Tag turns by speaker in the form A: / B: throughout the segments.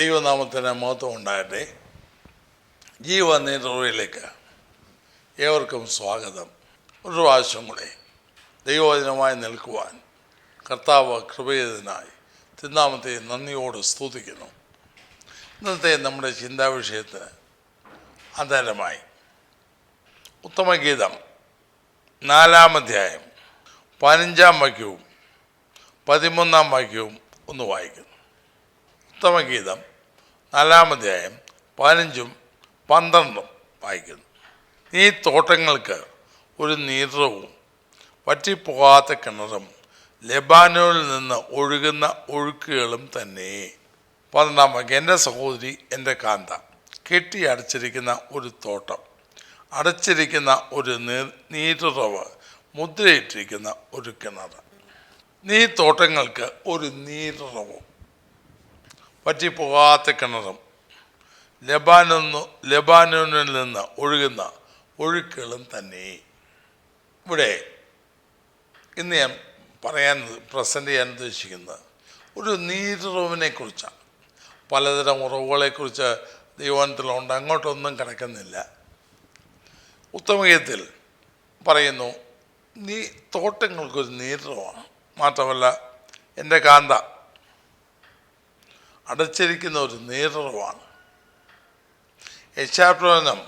A: ദൈവനാമത്തിന് മഹത്വം ഉണ്ടാകട്ടെ. ജീവനീറിലേക്ക് ഏവർക്കും സ്വാഗതം. ഒരു പ്രാവശ്യം കൂടെ ദൈവവചനമായി നിൽക്കുവാൻ കർത്താവ് കൃപയതിനായി തിരുനാമത്തെ നന്ദിയോട് സ്തുതിക്കുന്നു. ഇന്നത്തെ നമ്മുടെ ചിന്താവിഷയത്തിന് ആധാരമായി ഉത്തമഗീതം 4-ാം അധ്യായം 15-ാം വാക്യവും 13-ാം വാക്യവും ഒന്ന് വായിക്കുന്നു. ഉത്തമഗീതം 4-ാം അധ്യായം 15-ഉം 12-ഉം വായിക്കുന്നു. ഈ തോട്ടങ്ങൾക്ക് ഒരു നീരവും വറ്റിപ്പോകാത്ത കിണറും ലെബാനോനിൽ നിന്ന് ഒഴുകുന്ന ഒഴുക്കുകളും തന്നെ. 12-ാം വാക്യം, എൻ്റെ സഹോദരി, എൻ്റെ കാന്ത, കെട്ടി അടച്ചിരിക്കുന്ന ഒരു തോട്ടം, അടച്ചിരിക്കുന്ന ഒരു നീരുറവ്, മുദ്രയിട്ടിരിക്കുന്ന ഒരു കിണർ. ഈ തോട്ടങ്ങൾക്ക് ഒരു നീരുറവും വറ്റിപ്പോകാത്ത കിണറും ലെബാനോനിൽ നിന്ന് ഒഴുകുന്ന ഒഴുക്കുകളും തന്നെ. ഇവിടെ ഇന്ന് ഞാൻ പ്രസൻറ്റ് ചെയ്യാൻ ഉദ്ദേശിക്കുന്നത് ഒരു നീരുറവിനെ കുറിച്ചാണ്. പലതരം ഉറവുകളെക്കുറിച്ച് ദൈവത്തിലുണ്ട്, അങ്ങോട്ടൊന്നും കിടക്കുന്നില്ല. ഉത്തമഗീതത്തിൽ പറയുന്നു, നീ തോട്ടങ്ങൾക്കൊരു നീരുറവാണ്. മാത്രമല്ല, എൻ്റെ കാന്ത അടച്ചിരിക്കുന്ന ഒരു നീരുറവാണ്. യെശയ്യാപ്രവചനം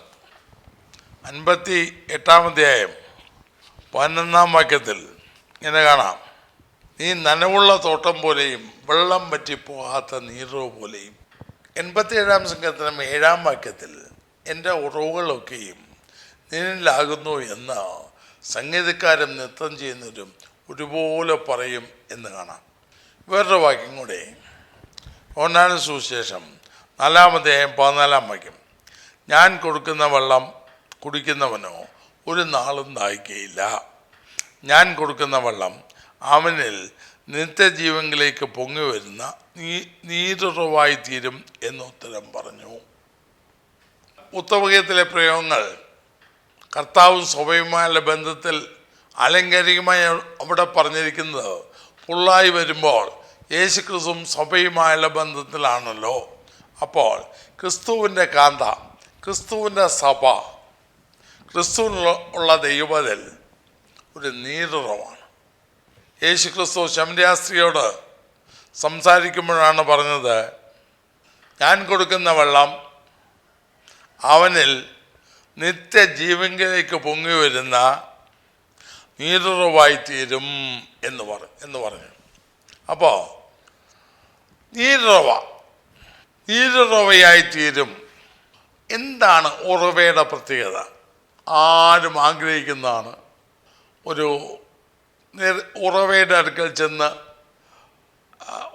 A: 58-ാം അധ്യായം 11-ാം വാക്യത്തിൽ ഇങ്ങനെ കാണാം, നീ നനവുള്ള തോട്ടം പോലെയും വെള്ളം വറ്റിപ്പോകാത്ത നീരുറവ് പോലെയും. 87-ാം സങ്കീർത്തനം 7-ാം വാക്യത്തിൽ എൻ്റെ ഉറവുകളൊക്കെയും നിന്നിലാകുന്നു എന്ന് സംഗീതക്കാരും നൃത്തം ചെയ്യുന്നവരും ഒരുപോലെ പറയും എന്ന് കാണാം. വേറൊരു വാക്യം കൂടെ, യോഹന്നാന്റെ സുവിശേഷം 4-ാം അധ്യായം 14-ാം വാക്യം, ഞാൻ കൊടുക്കുന്ന വെള്ളം കുടിക്കുന്നവനോ ഒരു നാളും ദാഹിക്കുകയില്ല. ഞാൻ കൊടുക്കുന്ന വെള്ളം അവനിൽ നിത്യജീവനിലേക്ക് പൊങ്ങി വരുന്ന നീരുറവായി തീരും എന്ന് ഉത്തരം പറഞ്ഞു. ഉത്തമഗീതത്തിലെ പ്രയോഗങ്ങൾ കർത്താവും സഭയുമായുള്ള ബന്ധത്തിൽ ആലങ്കാരികമായി അവിടെ പറഞ്ഞിരിക്കുന്നത് ഫുള്ളായി വരുമ്പോൾ യേശുക്രിസ്തുവും സഭയുമായുള്ള ബന്ധത്തിലാണല്ലോ. അപ്പോൾ ക്രിസ്തുവിൻ്റെ കാന്ത, ക്രിസ്തുവിൻ്റെ സഭ, ക്രിസ്തുവിനുള്ള ദൈവത്തിൽ ഒരു നീരുറവാണ്. യേശുക്രിസ്തു ശമരിയാസ്ത്രീയോട് സംസാരിക്കുമ്പോഴാണ് പറഞ്ഞത്, ഞാൻ കൊടുക്കുന്ന വെള്ളം അവനിൽ നിത്യജീവനിലേക്ക് പൊങ്ങി വരുന്ന നീരുറവായി തീരും എന്ന് പറഞ്ഞു. അപ്പോൾ നീരുറവയായി തീരും. എന്താണ് ഉറവയുടെ പ്രത്യേകത? ആരും ആഗ്രഹിക്കുന്നതാണ്. ഒരു ഉറവയുടെ അടുക്കൽ ചെന്ന്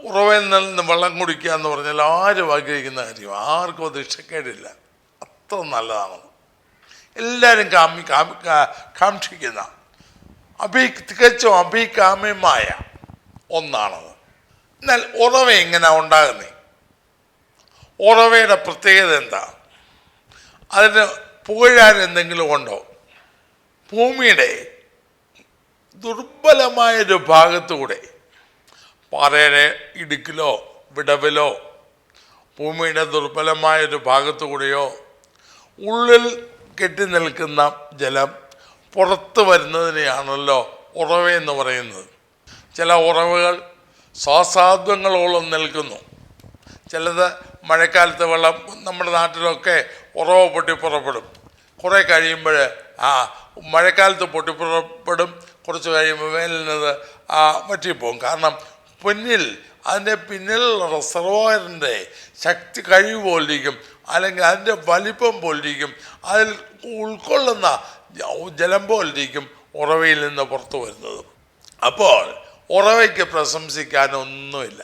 A: ഉറവയിൽ നിന്ന് വെള്ളം കുടിക്കുക എന്ന് പറഞ്ഞാൽ ആരും ആഗ്രഹിക്കുന്ന കാര്യം. ആർക്കും അത് ഇഷ്ടക്കേടില്ല, അത്ര നല്ലതാണത്. എല്ലാവരും കാക്ഷിക്കുന്ന തികച്ചും അഭികാമ്യമായ ഒന്നാണത്. എന്നാൽ ഉറവ എങ്ങനെയാണ് ഉണ്ടാകുന്നത്? ഉറവയുടെ പ്രത്യേകത എന്താ? അതിന് പുകഴാൻ എന്തെങ്കിലും ഉണ്ടോ? ഭൂമിയുടെ ദുർബലമായൊരു ഭാഗത്തൂടെ, പാറയുടെ ഇടുക്കിലോ വിടവിലോ ഭൂമിയുടെ ദുർബലമായൊരു ഭാഗത്തുകൂടെയോ ഉള്ളിൽ കെട്ടി നിൽക്കുന്ന ജലം പുറത്ത് വരുന്നതിനെയാണല്ലോ ഉറവയെന്ന് പറയുന്നത്. ചില ഉറവുകൾ സഹസ്രാബ്ദങ്ങളോളം നിൽക്കുന്നു. ചിലത് മഴക്കാലത്ത് വെള്ളം, നമ്മുടെ നാട്ടിലൊക്കെ ഉറവ പൊട്ടിപ്പുറപ്പെടും. കുറേ കഴിയുമ്പോൾ മഴക്കാലത്ത് പൊട്ടിപ്പുറപ്പെടും, കുറച്ച് കഴിയുമ്പോൾ വേനലിനത് വറ്റിപ്പോകും. കാരണം അതിൻ്റെ പിന്നിലുള്ള റിസർവോയറിൻ്റെ ശക്തി കഴിവ് പോലിരിക്കും, അല്ലെങ്കിൽ അതിൻ്റെ വലിപ്പം പോലിരിക്കും, അതിൽ ഉൾക്കൊള്ളുന്ന ജലം പോലിരിക്കും ഉറവയിൽ നിന്ന് പുറത്തു വരുന്നത്. അപ്പോൾ ഉറവയ്ക്ക് പ്രശംസിക്കാനൊന്നുമില്ല,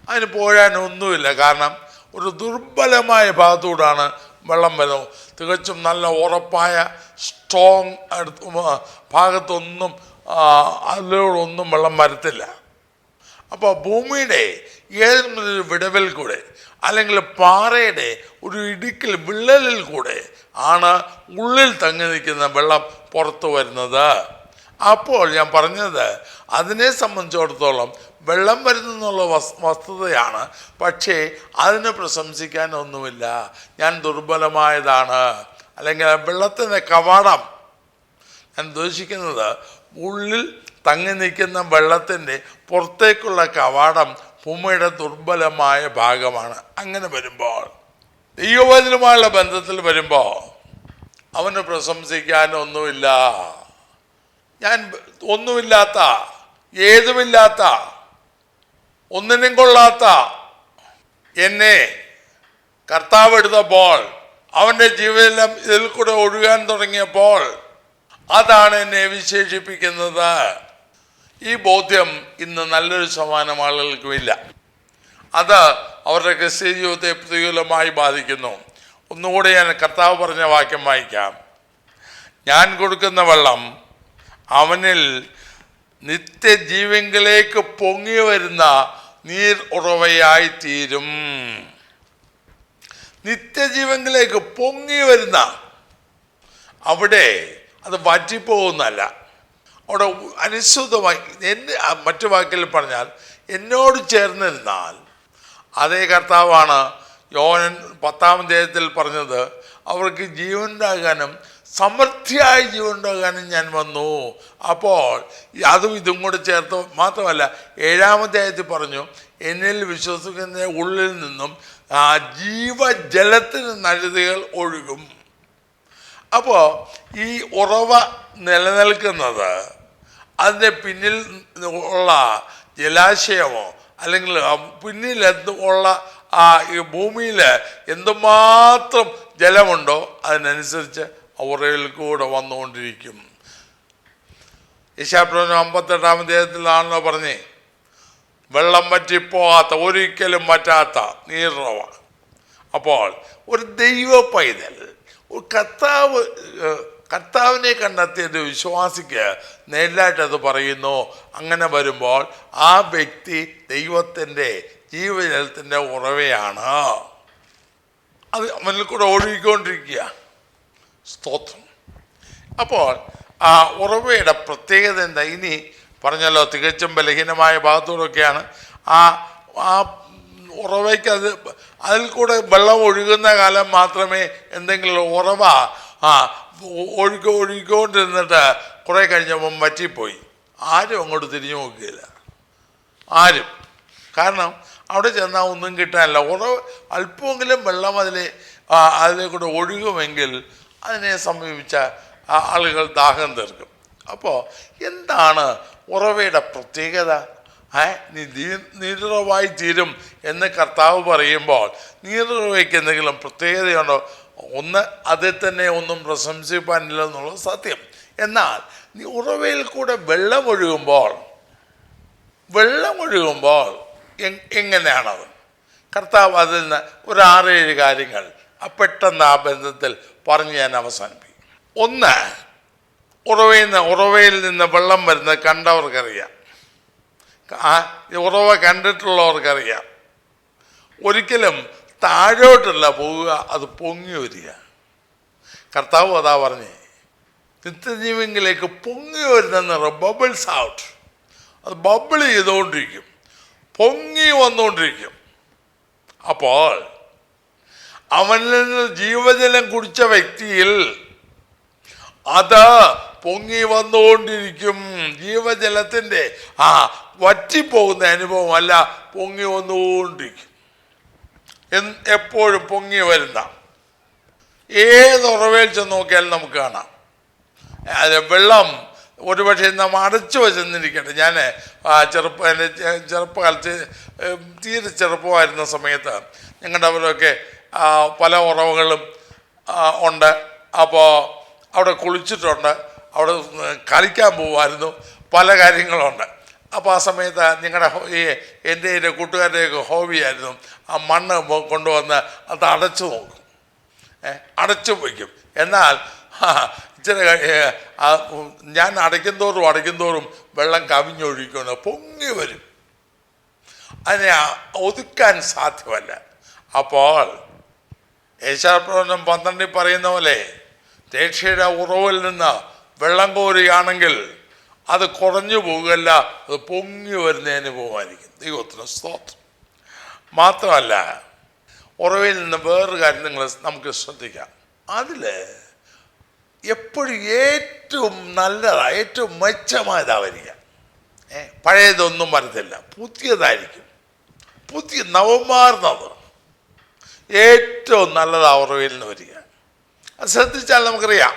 A: അതിന് പോരാനൊന്നുമില്ല. കാരണം ഒരു ദുർബലമായ ഭാഗത്തൂടാണ് വെള്ളം വരുന്നത്. തികച്ചും നല്ല ഉറപ്പായ സ്ട്രോങ് ഭാഗത്തൊന്നും അതിലൂടൊന്നും വെള്ളം വരത്തില്ല. അപ്പോൾ ഭൂമിയുടെ ഏതെങ്കിലും ഒരു വിടവിൽ കൂടെ, അല്ലെങ്കിൽ പാറയുടെ ഒരു ഇടുക്കിൽ വിള്ളലിൽ കൂടെ ആണ് ഉള്ളിൽ തങ്ങി നിൽക്കുന്ന വെള്ളം പുറത്തു വരുന്നത്. അപ്പോൾ ഞാൻ പറഞ്ഞത്, അതിനെ സംബന്ധിച്ചിടത്തോളം വെള്ളം വരുന്നെന്നുള്ള വസ്തുതയാണ്. പക്ഷേ അതിനെ പ്രശംസിക്കാൻ ഒന്നുമില്ല. ഞാൻ ദുർബലമായതാണ്, അല്ലെങ്കിൽ വെള്ളത്തിൻ്റെ കവാടം, ഞാൻ ഉദ്ദേശിക്കുന്നത് ഉള്ളിൽ തങ്ങി നിൽക്കുന്ന വെള്ളത്തിൻ്റെ പുറത്തേക്കുള്ള കവാടം ഭൂമിയുടെ ദുർബലമായ ഭാഗമാണ്. അങ്ങനെ വരുമ്പോൾ, ദൈവവചനവുമായുള്ള ബന്ധത്തിൽ വരുമ്പോൾ അവന് പ്രശംസിക്കാൻ ഒന്നുമില്ല. ഞാൻ ഒന്നുമില്ലാത്ത, ഏതുമില്ലാത്ത, ഒന്നിനും കൊള്ളാത്ത എന്നെ കർത്താവ് എടുത്തപ്പോൾ, അവൻ്റെ ജീവിതം ഇതിൽ കൂടെ ഒഴുകാൻ തുടങ്ങിയപ്പോൾ, അതാണ് എന്നെ വിശേഷിപ്പിക്കുന്നത്. ഈ ബോധ്യം ഇന്ന് നല്ലൊരു ശതമാനം ആളുകൾക്കുമില്ല. അത് അവരുടെ ക്രിസ്ത്യ ജീവിതത്തെ പ്രതികൂലമായി ബാധിക്കുന്നു. ഒന്നുകൂടെ ഞാൻ കർത്താവ് പറഞ്ഞ വാക്യം വായിക്കാം. ഞാൻ കൊടുക്കുന്ന വെള്ളം അവനിൽ നിത്യജീവങ്കിലേക്ക് പൊങ്ങി വരുന്ന നീർ ഉറവയായി തീരും. നിത്യജീവങ്കിലേക്ക് പൊങ്ങി വരുന്ന, അവിടെ അത് വറ്റിപ്പോകുന്നല്ല, അവിടെ അനുസൃതമായി, മറ്റു വാക്കിൽ പറഞ്ഞാൽ എന്നോട് ചേർന്നിരുന്നാൽ, അതേ കർത്താവാണ് യോഹന്നാൻ 10-ാം അധ്യായത്തിൽ പറഞ്ഞത്, അവർക്ക് ജീവനുണ്ടാകാനും സമൃദ്ധിയായ ജീവനുണ്ടാകാനും ഞാൻ വന്നു. അപ്പോൾ അതും ഇതും കൂടെ ചേർത്ത് മാത്രമല്ല, 7-ാം അധ്യായത്തിൽ പറഞ്ഞു, എന്നിൽ വിശ്വസിക്കുന്ന ഉള്ളിൽ നിന്നും ജീവജലത്തിന് നദികൾ ഒഴുകും. അപ്പോൾ ഈ ഉറവ നിലനിൽക്കുന്നത് അതിൻ്റെ പിന്നിൽ ഉള്ള ജലാശയമോ അല്ലെങ്കിൽ പിന്നിൽ ഉള്ള ഈ ഭൂമിയിൽ എന്തുമാത്രം ജലമുണ്ടോ അതിനനുസരിച്ച് ഉറവിൽ കൂടെ വന്നുകൊണ്ടിരിക്കും. യെശയ്യാപ്രവചനം 58-ാം അധ്യായത്തിലാണല്ലോ പറഞ്ഞേ, വെള്ളം വറ്റിപ്പോകാത്ത, ഒരിക്കലും വറ്റാത്ത നീരുറവ. അപ്പോൾ ഒരു ദൈവ പൈതൽ, ഒരു കർത്താവിനെ കണ്ടെത്തിയ ഒരു വിശ്വാസിക്ക് നേരിട്ടായിട്ടത് പറയുന്നു. അങ്ങനെ വരുമ്പോൾ ആ വ്യക്തി ദൈവത്തിൻ്റെ ജീവജലത്തിൻ്റെ ഉറവയാണ്. അത് അവനിൽ കൂടെ ഒഴുകിക്കൊണ്ടിരിക്കുക. സ്തോത്രം. അപ്പോൾ ആ ഉറവയുടെ പ്രത്യേകത എന്താ? ഇനി പറഞ്ഞല്ലോ, തികച്ചും ബലഹീനമായ ഭാഗത്തോടൊക്കെയാണ് ആ ഉറവയ്ക്ക് അതിൽ കൂടെ വെള്ളം ഒഴുകുന്ന കാലം മാത്രമേ എന്തെങ്കിലും ഉറവ ഒഴുകിക്കൊണ്ടിരുന്നിട്ട് കുറേ കഴിഞ്ഞപ്പം വറ്റിപ്പോയി. ആരും അങ്ങോട്ട് തിരിഞ്ഞു നോക്കുകയില്ല, ആരും. കാരണം അവിടെ ചെന്നാൽ ഒന്നും കിട്ടാനില്ല. അല്പമെങ്കിലും വെള്ളം അതിലെ കൂടെ ഒഴുകുമെങ്കിൽ അതിനെ സമീപിച്ച ആളുകൾ ദാഹം തീർക്കും. അപ്പോൾ എന്താണ് ഉറവയുടെ പ്രത്യേകത? നീരുറവായി തീരും എന്ന് കർത്താവ് പറയുമ്പോൾ നീരുറവയ്ക്ക് എന്തെങ്കിലും പ്രത്യേകതയുണ്ടോ? ഒന്ന്, അതിൽ തന്നെ ഒന്നും പ്രശംസിപ്പാനില്ല എന്നുള്ളത് സത്യം. എന്നാൽ ഉറവയിൽ കൂടെ വെള്ളമൊഴുകുമ്പോൾ എങ്ങനെയാണത്? കർത്താവ് അതിൽ നിന്ന് ഒരു 6-7 കാര്യങ്ങൾ പെട്ടെന്ന് ആ ബന്ധത്തിൽ പറഞ്ഞ് ഞാൻ അവസാനിപ്പിക്കും. ഒന്ന്, ഉറവയിൽ നിന്ന് വെള്ളം വരുന്നത് കണ്ടവർക്കറിയാം, ഉറവ കണ്ടിട്ടുള്ളവർക്കറിയാം. ഒരിക്കലും താഴോട്ടല്ല പോവുക, അത് പൊങ്ങി വരിക. കർത്താവ് അതാ പറഞ്ഞേ, നിത്യജീവങ്കിലേക്ക് പൊങ്ങി വരുന്ന ബബിൾസ് ഔട്ട്. അത് ബബിൾ ചെയ്തുകൊണ്ടിരിക്കും, പൊങ്ങി വന്നുകൊണ്ടിരിക്കും. അപ്പോൾ അവനിൽ നിന്ന് ജീവജലം കുടിച്ച വ്യക്തിയിൽ അത് പൊങ്ങി വന്നുകൊണ്ടിരിക്കും. ജീവജലത്തിൻ്റെ വറ്റിപ്പോകുന്ന അനുഭവമല്ല, പൊങ്ങി വന്നുകൊണ്ടിരിക്കും. എപ്പോഴും പൊങ്ങി വരുന്ന ഏത് ഉറവയിൽ ചെന്ന് നോക്കിയാലും നമുക്ക് കാണാം. അത് വെള്ളം ഒരുപക്ഷെ നമ്മൾ അടച്ചു വച്ചെന്നിരിക്കട്ടെ. ഞാൻ എൻ്റെ ചെറുപ്പകാലത്ത്, തീരെ ചെറുപ്പമായിരുന്ന സമയത്ത് ഞങ്ങളുടെ അവരൊക്കെ പല ഉറവുകളും ഉണ്ട്. അപ്പോൾ അവിടെ കുളിച്ചിട്ടുണ്ട്, അവിടെ കളിക്കാൻ പോകുമായിരുന്നു, പല കാര്യങ്ങളുണ്ട്. അപ്പോൾ ആ സമയത്ത് എൻ്റെ കൂട്ടുകാരുടെയൊക്കെ ഹോബിയായിരുന്നു ആ മണ്ണ് കൊണ്ടുവന്ന് അത് അടച്ചു നോക്കും, അടച്ചു വയ്ക്കും. എന്നാൽ ഇച്ചിരി ഞാൻ അടയ്ക്കും തോറും വെള്ളം കവിഞ്ഞൊഴിക്കുന്നു, പൊങ്ങി വരും. അതിനെ ഒതുക്കാൻ സാധ്യമല്ല. അപ്പോൾ യെശയ്യാപ്രവചനം 12 പറയുന്ന പോലെ രക്ഷയുടെ ഉറവിൽ നിന്ന് വെള്ളം കോരുകയാണെങ്കിൽ അത് കുറഞ്ഞു പോകുകയല്ല, അത് പൊങ്ങി വരുന്ന അനുഭവമായിരിക്കും. ദൈവത്തിന് സ്തോത്രം. മാത്രമല്ല, ഉറവയിൽ നിന്ന് വേറൊരു കാര്യം നമുക്ക് ശ്രദ്ധിക്കാം. അതിൽ എപ്പോഴും ഏറ്റവും നല്ലതാണ്, ഏറ്റവും മെച്ചമായതാ വരിക. പഴയതൊന്നും വരത്തില്ല, പുതിയതായിരിക്കും. പുതിയ നവമാർന്നത് ഏറ്റവും നല്ലതാ ഉറവയിൽ നിന്ന് വരിക. അത് ശ്രദ്ധിച്ചാൽ നമുക്കറിയാം.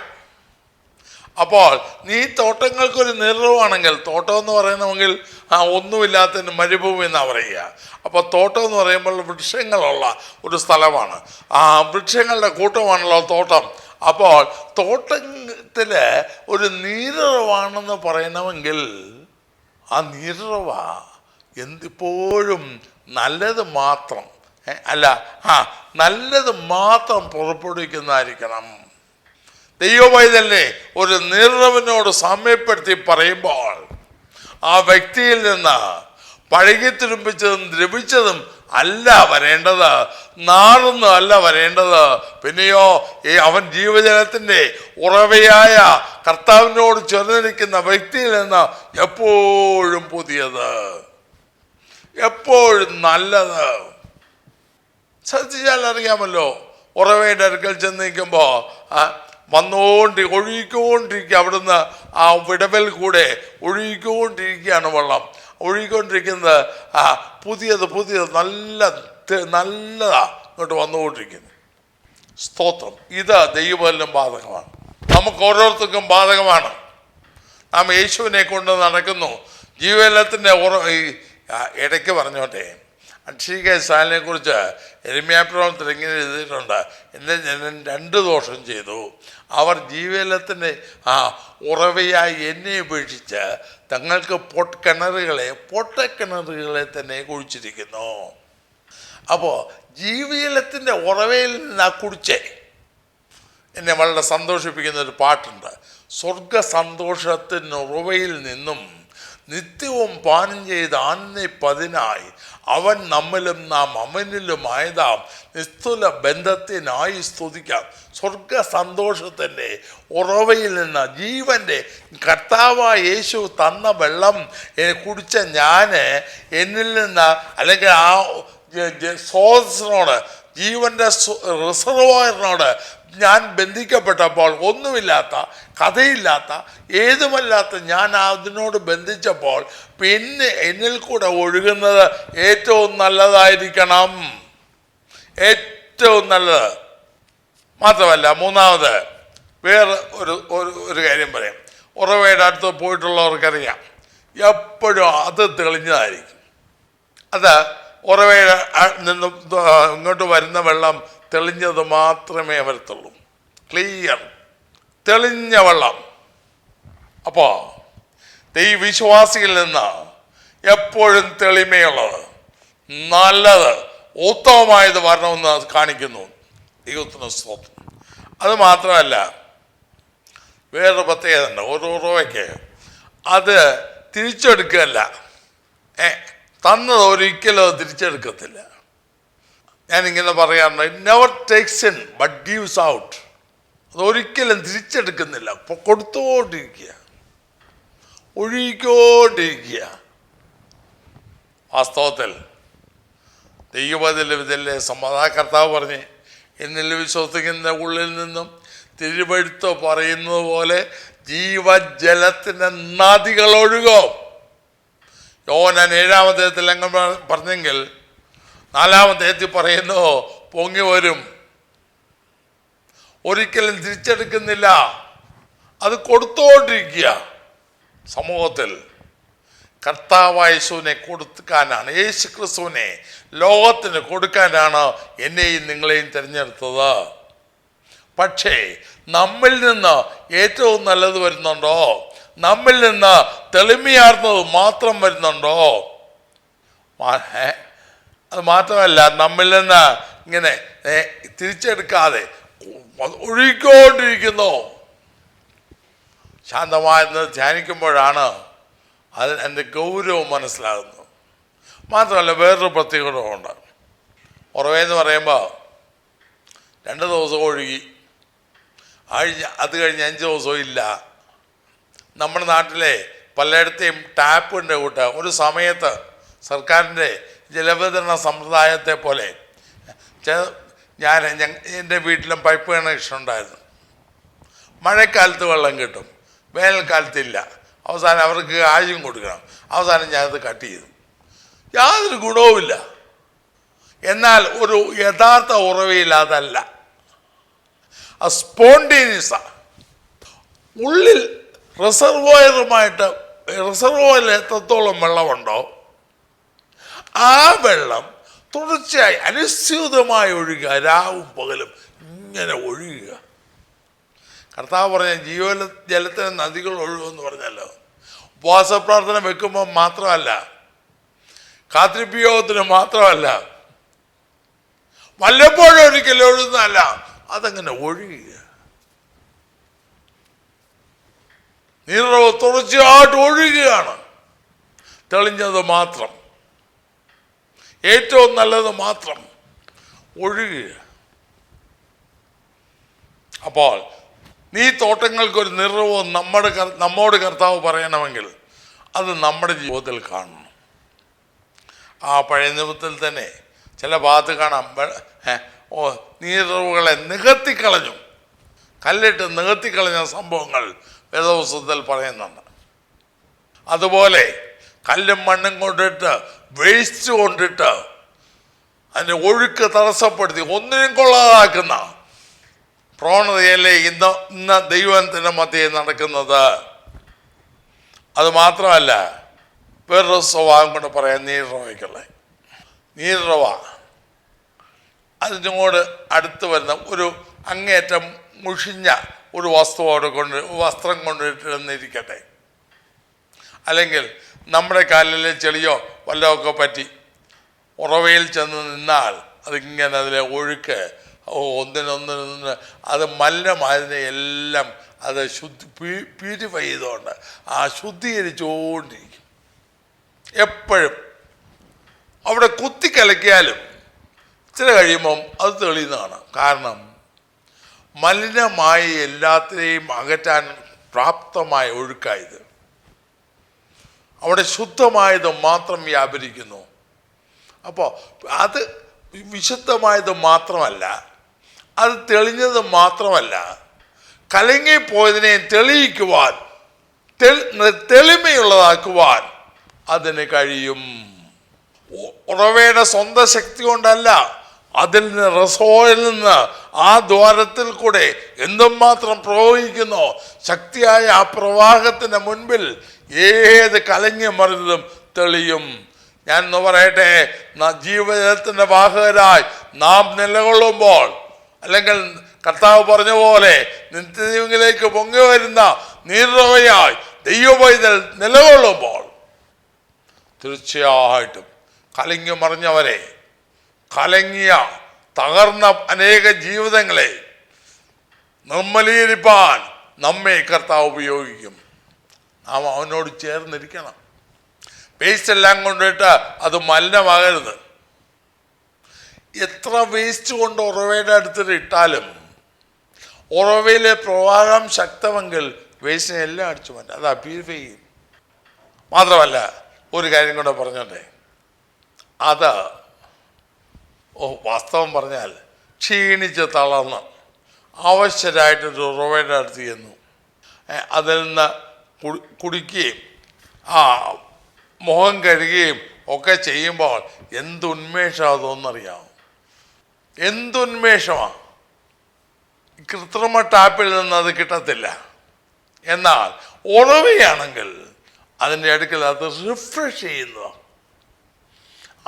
A: അപ്പോൾ നീ തോട്ടങ്ങൾക്കൊരു നിർവ്വഹമാണെങ്കിൽ, തോട്ടം എന്ന് പറയണമെങ്കിൽ ഒന്നുമില്ലാത്തതിന് മരുഭൂമി എന്നാണ് പറയുക. അപ്പോൾ തോട്ടം എന്ന് പറയുമ്പോൾ വൃക്ഷങ്ങളുള്ള ഒരു സ്ഥലമാണ്. വൃക്ഷങ്ങളുടെ കൂട്ടമാണല്ലോ തോട്ടം. അപ്പോൾ തോട്ടത്തിൽ ഒരു നീരുറവാണെന്ന് പറയണമെങ്കിൽ ആ നീരുറവ എന്തിപ്പോഴും നല്ലത് മാത്രം നല്ലത് മാത്രം പുറപ്പെടുവിക്കുന്നതായിരിക്കണം. ദൈവവൈതലിനെ ഒരു നീരുറവിനോട് സാമ്യപ്പെടുത്തി പറയുമ്പോൾ ആ വ്യക്തിയിൽ നിന്ന് പഴകിത്തുരുമ്പിച്ചതും ദ്രവിച്ചതും അല്ല വരേണ്ടത്, നാറുന്നും അല്ല വരേണ്ടത്. പിന്നെയോ അവൻ ജീവജലത്തിൻ്റെ ഉറവയായ കർത്താവിനോട് ചേർന്നിരിക്കുന്ന വ്യക്തിയിൽ നിന്ന് എപ്പോഴും പുതിയത്, എപ്പോഴും നല്ലത്. ശ്രദ്ധിച്ചാൽ അറിയാമല്ലോ, ഉറവയുടെ അടുക്കൽ ചെന്ന് നിൽക്കുമ്പോൾ ഒഴുകിക്കൊണ്ടിരിക്കുക. അവിടുന്ന് ആ വിടവൽ കൂടെ ഒഴുകിക്കൊണ്ടിരിക്കുകയാണ് വെള്ളം. ഒഴുകിക്കൊണ്ടിരിക്കുന്നത് പുതിയത് നല്ലതാ ഇങ്ങോട്ട് വന്നുകൊണ്ടിരിക്കുന്നു. സ്തോത്രം. ഇത് ദൈവബലം ബാധകമാണ്, നമുക്ക് ഓരോരുത്തർക്കും ബാധകമാണ്. നാം യേശുവിനെ കൊണ്ട് നടക്കുന്നു. ജീവജലത്തിൻ്റെ ഇടയ്ക്ക് പറഞ്ഞോട്ടെ, അക്ഷീക സാലിനെ കുറിച്ച് യെരമ്യാപ്രവചനത്തിൽ ഇങ്ങനെ എഴുതിയിട്ടുണ്ട്: എൻ്റെ ജനൻ 2 ദോഷം ചെയ്തു. അവർ ജീവജലത്തിൻ്റെ ഉറവയായി എന്നെ ഉപേക്ഷിച്ച് തങ്ങൾക്ക് പൊട്ടക്കിണറുകളെ തന്നെ കുഴിച്ചിരിക്കുന്നു. അപ്പോൾ ജീവജലത്തിൻ്റെ ഉറവയിൽ നിന്ന് കുടിച്ചേ. എന്നെ വളരെ സന്തോഷിപ്പിക്കുന്ന ഒരു പാട്ടുണ്ട്: സ്വർഗ സന്തോഷത്തിന് ഉറവയിൽ നിന്നും നിത്യവും പാനം ചെയ്ത് ആനന്ദിപ്പതിനായി അവൻ നമ്മിലും നാം അവനിലുമായതാം നിസ്തുല ബന്ധത്തിനായി സ്തുതിക്കാം. സ്വർഗ സന്തോഷത്തിൻ്റെ ഉറവയിൽ നിന്ന്, ജീവൻ്റെ കർത്താവായ യേശു തന്ന വെള്ളം കുടിച്ച ഞാൻ എന്നിൽ നിന്ന്, അല്ലെങ്കിൽ ആ സ്രോതസ്സിനോട്, ജീവൻ്റെ റിസർവോയറിനോട് ഞാൻ ബന്ധിക്കപ്പെട്ടപ്പോൾ, ഒന്നുമില്ലാത്ത, കഥയില്ലാത്ത, ഏതുമല്ലാത്ത ഞാൻ അതിനോട് ബന്ധിച്ചപ്പോൾ പിന്നെ എന്നിൽ കൂടെ ഒഴുകുന്നത് ഏറ്റവും നല്ലതായിരിക്കണം, ഏറ്റവും നല്ലത്. മാത്രമല്ല, മൂന്നാമത് വേറെ ഒരു കാര്യം പറയാം. ഉറവയുടെ അടുത്ത് പോയിട്ടുള്ളവർക്കറിയാം, എപ്പോഴും അത് തെളിഞ്ഞതായിരിക്കും. അത് ഉറവയുടെ നിന്ന് ഇങ്ങോട്ട് വരുന്ന വെള്ളം തെളിഞ്ഞത് മാത്രമേ വരത്തുള്ളൂ. ക്ലിയർ, തെളിഞ്ഞ വെള്ളം. അപ്പോൾ ദൈവവിശ്വാസിയിൽ നിന്ന് എപ്പോഴും തെളിമയുള്ളത്, നല്ലത്, ഉത്തമമായത് വരണമെന്ന് കാണിക്കുന്നു. ദൈവത്തിന് സ്തോത്രം. അത് മാത്രമല്ല, വേറൊരു പ്രത്യേകത ഉണ്ട്. ഓരോ ഉറവയ്ക്ക് അത് തിരിച്ചെടുക്കുകയല്ല, തന്നത് ഒരിക്കലും അത് തിരിച്ചെടുക്കത്തില്ല. ഞാനിങ്ങനെ പറയാറുണ്ട്: it never takes in but gives out. അതൊരിക്കലും തിരിച്ചെടുക്കുന്നില്ല, കൊടുത്തുകൊണ്ടിരിക്കുക, ഒഴുകിക്കൊണ്ടിരിക്കുക. വാസ്തവത്തിൽ ദൈവത്തിലെ സമാധാനകർത്താവ് പറഞ്ഞ്, എന്നിൽ വിശ്വസിക്കുന്ന ഉള്ളിൽ നിന്നും തിരുവെടുത്ത് പറയുന്നത് പോലെ ജീവജലത്തിൻ്റെ നദികൾ ഒഴുകും. യോഹന്നാൻ 7-ാം അധ്യായത്തിൽ അങ്ങനെ പറഞ്ഞെങ്കിൽ 4-ാം അധ്യായത്തിൽ പറയുന്നു പൊങ്ങി വരും. ഒരിക്കലും തിരിച്ചെടുക്കുന്നില്ല, അത് കൊടുത്തുകൊണ്ടിരിക്കുക. സമൂഹത്തിൽ കർത്താവായ യേശുവിനെ കൊടുക്കാനാണ്, യേശു ക്രിസ്തുവിനെ ലോകത്തിന് കൊടുക്കാനാണ് എന്നെയും നിങ്ങളെയും തിരഞ്ഞെടുത്തത്. പക്ഷേ നമ്മിൽ നിന്ന് ഏറ്റവും നല്ലത് വരുന്നുണ്ടോ? നമ്മിൽ നിന്ന് തെളിമയാർന്നത് മാത്രം വരുന്നുണ്ടോ? അത് മാത്രമല്ല, നമ്മിൽ നിന്ന് ഇങ്ങനെ തിരിച്ചെടുക്കാതെ ഒഴുകിക്കൊണ്ടിരിക്കുന്നു. ശാന്തമായെന്ന് ധ്യാനിക്കുമ്പോഴാണ് എൻ്റെ ഗൗരവം മനസ്സിലാകുന്നത്. മാത്രമല്ല, വേറൊരു പ്രത്യേകതയുണ്ട്. ഉറവയെന്ന് പറയുമ്പോൾ 2 ദിവസം ഒഴുകി, അത് കഴിഞ്ഞ് 5 ദിവസവും ഇല്ല. നമ്മുടെ നാട്ടിലെ പലയിടത്തെയും ടാപ്പിൻ്റെ കൂട്ട് ഒരു സമയത്ത് സർക്കാരിൻ്റെ ജലവിതരണ സമ്പ്രദായത്തെ പോലെ എൻ്റെ വീട്ടിലും പൈപ്പ് കണക്ഷൻ ഉണ്ടായിരുന്നു. മഴക്കാലത്ത് വെള്ളം കിട്ടും, വേനൽക്കാലത്തില്ല. അവസാനം അവർക്ക് കാശും കൊടുക്കണം. അവസാനം ഞാനത് കട്ട് ചെയ്തു. യാതൊരു ഗുണവുമില്ല. എന്നാൽ ഒരു യഥാർത്ഥ ഉറവയിൽ അതല്ല, സ്പോണ്ടേനിയസ. ഉള്ളിൽ റിസർവോയറിൽ എത്രത്തോളം വെള്ളമുണ്ടോ ആ വെള്ളം തുടർച്ചയായി അനുസ്യൂതമായി ഒഴുകുക, രാവും പകലും ഇങ്ങനെ ഒഴുകുക. കർത്താവ് പറഞ്ഞ ജലത്തിന് നദികൾ ഒഴുകുമെന്ന് പറഞ്ഞല്ലോ. ഉപവാസ പ്രാർത്ഥന വെക്കുമ്പോൾ മാത്രമല്ല, കാത്തിരിപ്പിയോഗത്തിന് മാത്രമല്ല, വല്ലപ്പോഴും ഒരിക്കലും ഒഴുകുന്നതല്ല, അതങ്ങനെ ഒഴുകുക. നീരുറവ് തുടർച്ചയായിട്ട് ഒഴുകുകയാണ്. തെളിഞ്ഞത് മാത്രം, ഏറ്റവും നല്ലത് മാത്രം ഒഴുകുക. അപ്പോൾ നീ തോട്ടങ്ങൾക്കൊരു നിറവും നമ്മോട് കർത്താവ് പറയണമെങ്കിൽ അത് നമ്മുടെ ജീവിതത്തിൽ കാണണം. ആ പഴയ നിയമത്തിൽ തന്നെ ചില ഭാഗത്ത് കാണാം, നീരുറവുകളെ നികത്തിക്കളഞ്ഞു, കല്ലിട്ട് നികത്തിക്കളഞ്ഞ സംഭവങ്ങൾ വേദപുസ്തകത്തിൽ പറയുന്നുണ്ട്. അതുപോലെ കല്ലും മണ്ണും കൊണ്ടിട്ട്, വേസ്റ്റ് കൊണ്ടിട്ട് അതിൻ്റെ ഒഴുക്ക് തടസ്സപ്പെടുത്തി ഒന്നിനും കൊള്ളാതാക്കുന്ന പ്രവണതയല്ലേ ഇന്ന് ദൈവത്തിൻ്റെ മധ്യേ നടക്കുന്നത്. അത് മാത്രമല്ല, വേറൊരു സ്വഭാവം കൊണ്ട് പറയാം, നീരുറവ അതിനോട് അടുത്ത് വരുന്ന ഒരു അങ്ങേറ്റം മുഷിഞ്ഞ ഒരു വസ്ത്രം കൊണ്ടിട്ടിരുന്നിരിക്കട്ടെ, അല്ലെങ്കിൽ നമ്മുടെ കാലിലെ ചെളിയോ വല്ലതൊക്കെ പറ്റി ഉറവയിൽ ചെന്ന് നിന്നാൽ അതിങ്ങനെ അതിലെ ഒഴുക്ക് ഒന്നിനൊന്നിനൊന്ന് അത് മലിനമായതിനെ എല്ലാം അത് പ്യൂരിഫൈ ചെയ്തുകൊണ്ട് ശുദ്ധീകരിച്ചുകൊണ്ടിരിക്കും. എപ്പോഴും അവിടെ കുത്തിക്കലക്കിയാലും ഇച്ചിരി കഴിയുമ്പം അത് തെളിയുന്നതാണ്. കാരണം മലിനമായി എല്ലാത്തിനെയും അകറ്റാൻ പ്രാപ്തമായ ഒഴുക്കായത്. അവിടെ ശുദ്ധമായത് മാത്രം വ്യാപരിക്കുന്നു. അപ്പോൾ അത് വിശുദ്ധമായത് മാത്രമല്ല, അത് തെളിഞ്ഞത് മാത്രമല്ല, കലങ്ങിപ്പോയതിനെ തെളിയിക്കുവാൻ, തെളിമയുള്ളതാക്കുവാൻ അതിന് കഴിയും. ഉറവയുടെ സ്വന്തം ശക്തി കൊണ്ടല്ല, അതിൽ നിന്ന് റസോയിൽ നിന്ന് ആ ദ്വാരത്തിൽ കൂടെ എന്തുമാത്രം പ്രവഹിക്കുന്നോ ശക്തിയായ ആ പ്രവാഹത്തിന് മുൻപിൽ ഏത് കലങ്ങി മറിഞ്ഞതും തെളിയും. ഞാൻ എന്ന് പറയട്ടെ, ജീവജലത്തിൻ്റെ വാഹകരായി നാം നിലകൊള്ളുമ്പോൾ, അല്ലെങ്കിൽ കർത്താവ് പറഞ്ഞ പോലെ നിത്യജീവനിലേക്ക് പൊങ്ങി വരുന്ന നീരുറവയായി ദൈവപൈതൽ നിലകൊള്ളുമ്പോൾ തീർച്ചയായിട്ടും കലങ്ങി മറിഞ്ഞവരെ, തകർന്ന അനേക ജീവിതങ്ങളെ നിർമ്മലീകരിപ്പാൻ നമ്മെ കർത്താവ് ഉപയോഗിക്കും. നാം അവനോട് ചേർന്നിരിക്കണം. വേസ്റ്റ് എല്ലാം കൊണ്ടിട്ട് അത് മലിനമാകരുത്. എത്ര വേസ്റ്റ് കൊണ്ട് ഉറവയുടെ അടുത്തിട്ട് ഇട്ടാലും ഉറവയിലെ പ്രവാഹം ശക്തമെങ്കിൽ വേസ്റ്റിനെ എല്ലാം അടിച്ചു മാറ്റും, അത് പ്യൂരിഫൈ ചെയ്യും. മാത്രമല്ല, ഒരു കാര്യം കൂടെ പറഞ്ഞോട്ടെ, അത് വാസ്തവം പറഞ്ഞാൽ ക്ഷീണിച്ച് തളർന്ന് ആവശ്യരായിട്ടൊരു ഉറവയുടെ അടുത്ത് ചെന്നു അതിൽ നിന്ന് കുടിക്കുകയും മുഖം കഴുകുകയും ഒക്കെ ചെയ്യുമ്പോൾ എന്തുന്മേഷമാണ് അതൊന്നറിയാമോ? എന്തുന്മേഷമാണ്! കൃത്രിമ ടാപ്പിൽ നിന്ന് അത് കിട്ടത്തില്ല. എന്നാൽ ഉറവയാണെങ്കിൽ അതിൻ്റെ അടുക്കൽ അത് റിഫ്രഷ് ചെയ്യുന്ന,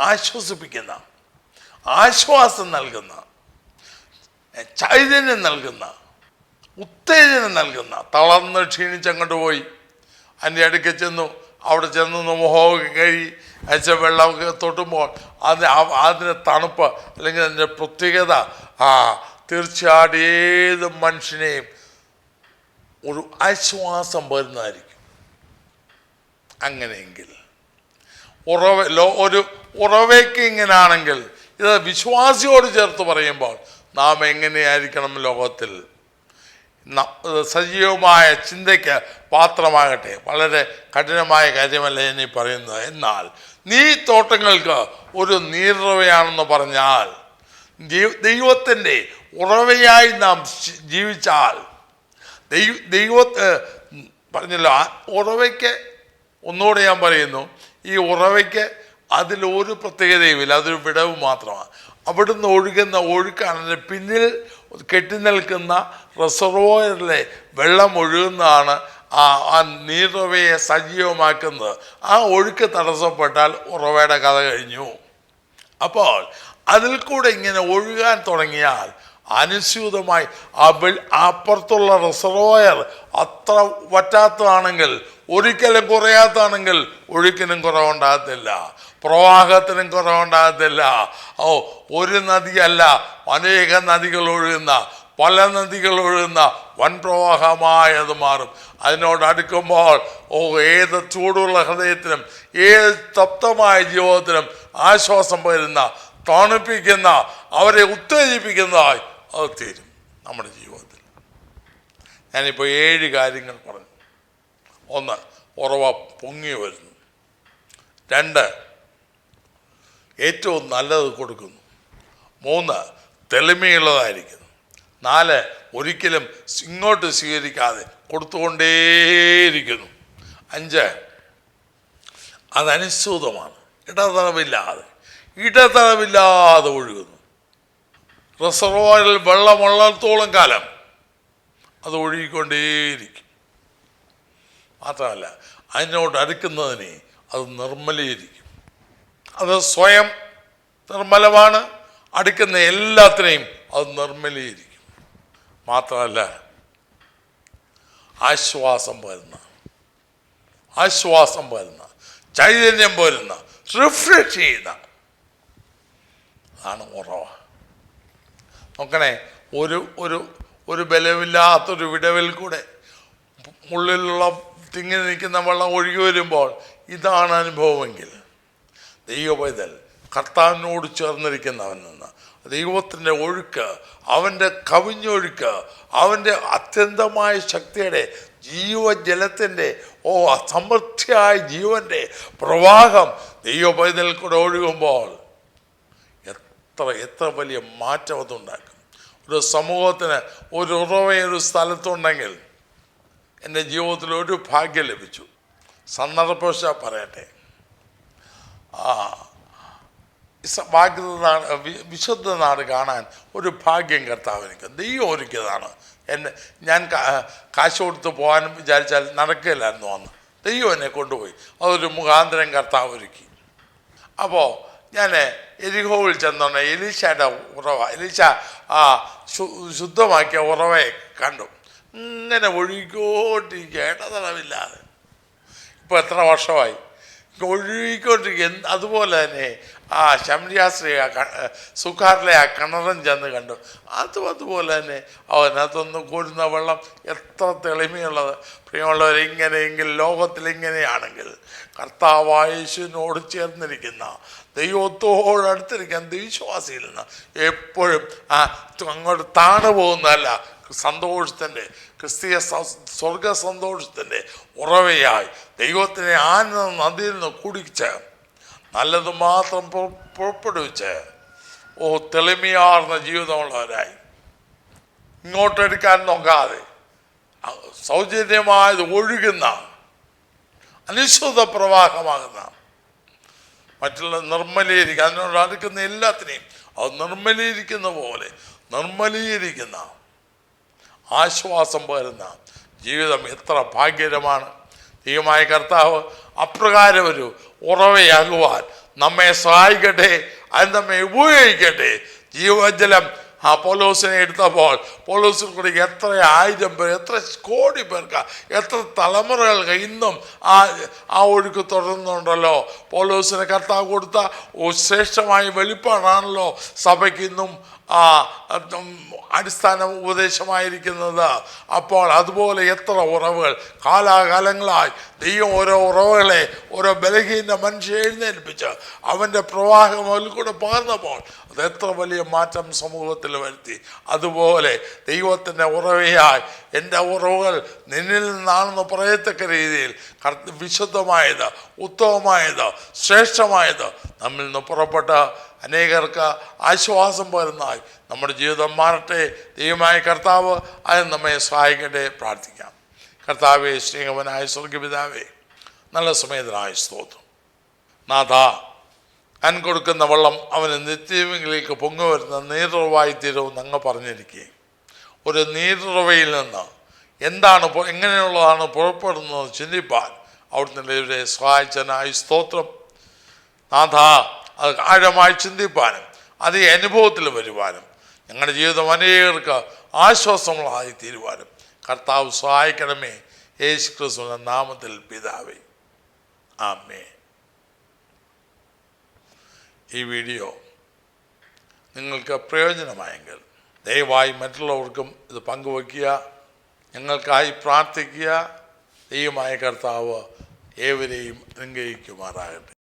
A: ആശ്വസിപ്പിക്കുന്ന, ആശ്വാസം നൽകുന്ന, ചൈതന്യം നൽകുന്ന, ഉത്തേജനം നൽകുന്ന. തളർന്ന് ക്ഷീണിച്ചങ്ങോട്ട് പോയി അതിൻ്റെ അടുക്കൽ ചെന്നു, അവിടെ ചെന്ന് മുഖമൊക്കെ കഴുകി അയച്ച വെള്ളമൊക്കെ തൊട്ടുമ്പോൾ അതിന് തണുപ്പ് അല്ലെങ്കിൽ അതിൻ്റെ പ്രത്യേകത തീർച്ചയായിട്ടും ഏത് മനുഷ്യനെയും ഒരു ആശ്വാസം വരുന്നതായിരിക്കും. അങ്ങനെയെങ്കിൽ ഒരു ഉറവയ്ക്ക് ഇങ്ങനാണെങ്കിൽ, ഇത് വിശ്വാസിയോട് ചേർത്ത് പറയുമ്പോൾ നാം എങ്ങനെയായിരിക്കണം ലോകത്തിൽ? സജീവമായ ചിന്തയ്ക്ക് പാത്രമാകട്ടെ. വളരെ കഠിനമായ കാര്യമല്ല എന്നീ പറയുന്നത്. എന്നാൽ നീ തോട്ടങ്ങൾക്ക് ഒരു നീരുറവയാണെന്ന് പറഞ്ഞാൽ, ദൈവത്തിൻ്റെ ഉറവയായി നാം ജീവിച്ചാൽ, പറഞ്ഞല്ലോ ഉറവയ്ക്ക്, ഒന്നുകൂടെ ഞാൻ പറയുന്നു, ഈ ഉറവയ്ക്ക് അതിലൊരു പ്രത്യേകതയുമില്ല, അതൊരു വിടവ് മാത്രമാണ്. അവിടുന്ന് ഒഴുകുന്ന ഒഴുക്കാണ്. അതിൻ്റെ പിന്നിൽ കെട്ടി നിൽക്കുന്ന റിസർവോയറിലെ വെള്ളം ഒഴുകുന്നതാണ് ആ നീരുറവയെ സജീവമാക്കുന്നത്. ആ ഒഴുക്ക് തടസ്സപ്പെട്ടാൽ ഉറവയുടെ കഥ കഴിഞ്ഞു. അപ്പോൾ അതിൽ കൂടെ ഇങ്ങനെ ഒഴുകാൻ തുടങ്ങിയാൽ അനുസ്യൂതമായി അപ്പുറത്തുള്ള റിസർവോയർ അത്ര വറ്റാത്തതാണെങ്കിൽ, ഒരിക്കലും കുറയാത്തതാണെങ്കിൽ ഒഴുക്കിനും കുറവുണ്ടാകത്തില്ല, പ്രവാഹത്തിനും കുറവുണ്ടാകത്തില്ല. ഒരു നദിയല്ല, അനേക നദികൾ ഒഴുകുന്ന, പല നദികൾ ഒഴുകുന്ന വൻ പ്രവാഹമായി അത് മാറും. അതിനോട് അടുക്കുമ്പോൾ ഏത് ചൂടുള്ള ഹൃദയത്തിനും ഏത് തപ്തമായ ജീവിതത്തിനും ആശ്വാസം വരുന്ന, തണുപ്പിക്കുന്ന, അവരെ ഉത്തേജിപ്പിക്കുന്നതായി അത് തീരും നമ്മുടെ ജീവിതത്തിൽ. ഞാനിപ്പോൾ 7 കാര്യങ്ങൾ പറഞ്ഞു. 1, ഉറവ പൊങ്ങി വരുന്നു. 2, ഏറ്റവും നല്ലത് കൊടുക്കുന്നു. 3, തെളിമയുള്ളതായിരിക്കുന്നു. 4, ഒരിക്കലും ഇങ്ങോട്ട് സ്വീകരിക്കാതെ കൊടുത്തുകൊണ്ടേയിരിക്കുന്നു. 5, അതനുസൃതമാണ്, ഇടതടവില്ലാതെ ഒഴുകുന്നു. റിസർവോയറിൽ വെള്ളമുള്ളിടത്തോളം കാലം അത് ഒഴുകിക്കൊണ്ടേയിരിക്കും. മാത്രമല്ല, അതിനോട് അടുക്കുന്നതിനെ അത് നിർമ്മലീകരിക്കും. അത് സ്വയം നിർമ്മലമാണ്, അടുക്കുന്ന എല്ലാത്തിനെയും അത് നിർമ്മലീകരിക്കും. മാത്രമല്ല, ആശ്വാസം പകരുന്ന, ചൈതന്യം പോരുന്ന, റിഫ്രഷ് ചെയ്യുന്ന ആണ് ഉറവ. നോക്കണേ, ഒരു ബലമില്ലാത്തൊരു വിടവിൽ കൂടെ ഉള്ളിലുള്ള തിങ്ങി നിൽക്കുന്ന വെള്ളം ഒഴുകി വരുമ്പോൾ ഇതാണ് അനുഭവമെങ്കിൽ, ദൈവപൈതൽ കർത്താവിനോട് ചേർന്നിരിക്കുന്നവൻ നിന്ന് ദൈവത്തിൻ്റെ ഒഴുക്ക്, അവൻ്റെ കവിഞ്ഞൊഴുക്ക്, അവൻ്റെ അത്യന്തമായ ശക്തിയുടെ ജീവജലത്തിൻ്റെ സമൃദ്ധിയായ ജീവൻ്റെ പ്രവാഹം ദൈവപൈതൽ കൂടെ ഒഴുകുമ്പോൾ എത്ര വലിയ മാറ്റം അതുണ്ടാക്കും. ഒരു സമൂഹത്തിന് ഒരു ഉറവയൊരു സ്ഥലത്തുണ്ടെങ്കിൽ, എൻ്റെ ജീവിതത്തിൽ ഒരു ഭാഗ്യം ലഭിച്ചു. സന്ദർഭവശാൽ പറയട്ടെ, വിശുദ്ധ നാട് കാണാൻ ഒരു ഭാഗ്യം കർത്താവ് എനിക്ക് ദൈവം ഒരുക്കിയതാണ്. ഞാൻ കാശ് കൊടുത്ത് പോകാനും വിചാരിച്ചാൽ നടക്കില്ലായിരുന്നു. അന്ന് ദൈവം എന്നെ കൊണ്ടുപോയി, അതൊരു മുഖാന്തരം കർത്താവ് ഒരുക്കി. അപ്പോൾ ഞാൻ എരിഹോവിൽ ചെന്നോണ്ട് എലീശയുടെ ഉറവ, എലീശ ശുദ്ധമാക്കിയ ഉറവയെ കണ്ടു. ഇങ്ങനെ ഒഴുകിക്കൊണ്ടിരിക്കുക, ഇടതടവില്ലാതെ. ഇപ്പോൾ എത്ര വർഷമായി ഒഴുകിക്കൊണ്ടിരിക്കുക. അതുപോലെ തന്നെ ശമരിയാശ്രീ സുഖാറിലെ കിണറും ചെന്ന് കണ്ടു. അതുപോലെ തന്നെ അതിനകത്തൊന്ന് കോരുന്ന വെള്ളം എത്ര തെളിമയുള്ളത്. പ്രിയമുള്ളവരെ, ഇങ്ങനെയെങ്കിൽ ലോകത്തിലിങ്ങനെയാണെങ്കിൽ കർത്താവായ യേശുവിനോട് ചേർന്നിരിക്കുന്ന, ദൈവത്തോടടുത്തിരിക്കാൻ വിശ്വാസിയിൽ നിന്ന് എപ്പോഴും അങ്ങോട്ട് താണു പോകുന്നതല്ല, സന്തോഷത്തിൻ്റെ, ക്രിസ്തീയ സ്വർഗ സന്തോഷത്തിൻ്റെ ഉറവയായി ദൈവത്തിനെ നദിയിൽ നിന്ന് കുടിച്ച് നല്ലത് മാത്രം പുറപ്പെടുവിച്ച് തെളിമയാർന്ന ജീവിതമുള്ളവരായി, ഇങ്ങോട്ടെടുക്കാൻ നോക്കാതെ സൗജന്യമായത് ഒഴുകുന്ന അനുശ്രുത പ്രവാഹമാകുന്ന, മറ്റുള്ള നിർമ്മലീകരിക്കുക, അതിനോട് അടുക്കുന്ന എല്ലാത്തിനെയും അത് നിർമ്മലീകരിക്കുന്ന പോലെ നിർമ്മലീകരിക്കുന്ന, ആശ്വാസം പകരുന്ന ജീവിതം എത്ര ഭാഗ്യകരമാണ്. ദൈവമായ കർത്താവ് അപ്രകാരം ഒരു ഉറവയാകുവാൻ നമ്മെ സഹായിക്കട്ടെ, അത് നമ്മെ ഉപയോഗിക്കട്ടെ. ജീവജലം പൗലോസിനെ എടുത്തപ്പോൾ പൗലോസിൽ കൂടി എത്ര ആയിരം പേർ, എത്ര കോടി പേർക്ക്, എത്ര തലമുറകൾക്ക് ഇന്നും ആ ഒഴുക്ക് തുടർന്നുണ്ടല്ലോ. പൗലോസിനെ കർത്താവ് കൊടുത്ത ശ്രേഷ്ഠമായ വെളിപ്പാടാണല്ലോ സഭയ്ക്ക് ഇന്നും അടിസ്ഥാന ഉപദേശമായിരിക്കുന്നത്. അപ്പോൾ അതുപോലെ എത്ര ഉറവുകൾ കാലാകാലങ്ങളായി ദൈവം ഓരോ ഉറവുകളെ, ഓരോ ബലഹീന മനുഷ്യ എഴുന്നേൽപ്പിച്ച് അവൻ്റെ പ്രവാഹം അതിൽ കൂടെ പകർന്നപ്പോൾ അത് എത്ര വലിയ മാറ്റം സമൂഹത്തിൽ വരുത്തി. അതുപോലെ ദൈവത്തിൻ്റെ ഉറവയായി എൻ്റെ ഉറവുകൾ നിന്നിൽ നിന്നാണെന്ന് പറയത്തക്ക രീതിയിൽ വിശുദ്ധമായത്, ഉത്തമമായത്, ശ്രേഷ്ഠമായത് നമ്മിൽ നിന്ന് പുറപ്പെട്ട അനേകർക്ക് ആശ്വാസം പകരുന്നതായി നമ്മുടെ ജീവിതം മാറട്ടെ. ദൈവമായ കർത്താവ് അത് നമ്മെ സഹായിക്കട്ടെ. പ്രാർത്ഥിക്കാം. കർത്താവേ, സ്നേഹവനായ സ്വർഗ്ഗപിതാവേ, നല്ല സമയത്തിനായ സ്തോത്രം. നാഥ, ഞാൻ കൊടുക്കുന്ന വെള്ളം അവന് നിത്യമെങ്കിലേക്ക് പൊങ്ങി വരുന്ന നീരുറവായി തീരുമെന്ന് അങ്ങ് പറഞ്ഞിരിക്കുകയും ഒരു നീരുറവയിൽ നിന്ന് എങ്ങനെയുള്ളതാണ് പുറപ്പെടുന്നത് ചിന്തിപ്പാൻ അവിടുന്ന് ഇവരെ സഹായിച്ചതിനായി സ്തോത്രം. നാഥ, അത് ആഴമായി ചിന്തിപ്പാനും അത് ഈ അനുഭവത്തിൽ വരുവാനും ഞങ്ങളുടെ ജീവിതം അനേകർക്ക് ആശ്വാസങ്ങളായി തീരുവാനും കർത്താവ് സഹായിക്കണമേ. യേശു ക്രിസ്തുവിന്റെ നാമത്തിൽ പിതാവേ, ആമേൻ. ഈ വീഡിയോ നിങ്ങൾക്ക് പ്രയോജനമായെങ്കിൽ ദയവായി മറ്റുള്ളവർക്കും ഇത് പങ്കുവയ്ക്കുക. ഞങ്ങൾക്കായി പ്രാർത്ഥിക്കുക. ദൈവമായ കർത്താവ് ഏവരെയും അനുഗ്രഹിക്കുമാറാകട്ടെ.